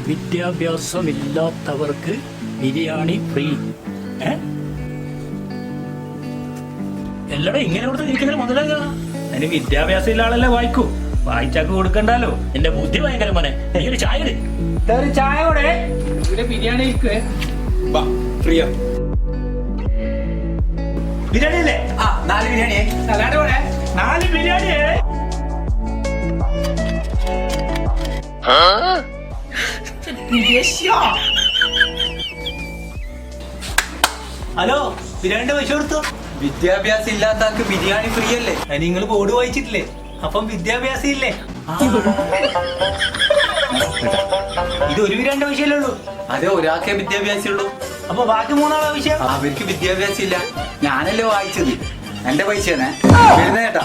വിദ്യാഭ്യാസമില്ലാത്തവർക്ക് biryani free. എല്ലാടെ ഇങ്ങനെ കൊടുത്ത് ഇരിക്കുന്ന മുതലാക. അതിന് വിദ്യാഭ്യാസം ഇല്ല ആളല്ലേ വായിക്കൂ. വായിച്ചാക്ക് കൊടുക്കണ്ടല്ലോ. എന്റെ ബുദ്ധി ഭയങ്കര മോനെ. എനിക്കൊരു ചായ ഒരു ചായ കൂടെ ബിരിയാണി ഫ്രീയോ? ബിരിയാണി അല്ലേ? 4 ബിരിയാണി. സലാഡ് കൂടെ 4 ബിരിയാണി. ഹലോ, ബിരിയാണിന്റെ പൈസ കൊടുത്തു. വിദ്യാഭ്യാസം ഇല്ലാത്ത ആൾക്ക് ബിരിയാണി ഫ്രീ അല്ലേ? നിങ്ങൾ ബോർഡ് വായിച്ചിട്ടില്ലേ? അപ്പം വിദ്യാഭ്യാസം ഇല്ലേ? ഇത് ഒരു ബിരിയാണിന്റെ പൈസയല്ലേ ഉള്ളൂ? അതെ, ഒരാൾക്കേ വിദ്യാഭ്യാസം ഉള്ളൂ. അപ്പൊ ബാക്കി 3 ആളെ പൈസ? അവർക്ക് വിദ്യാഭ്യാസം ഇല്ല. ഞാനല്ലേ വായിച്ചത്, എന്റെ പൈസയാണ്. വരുന്നേട്ടാ.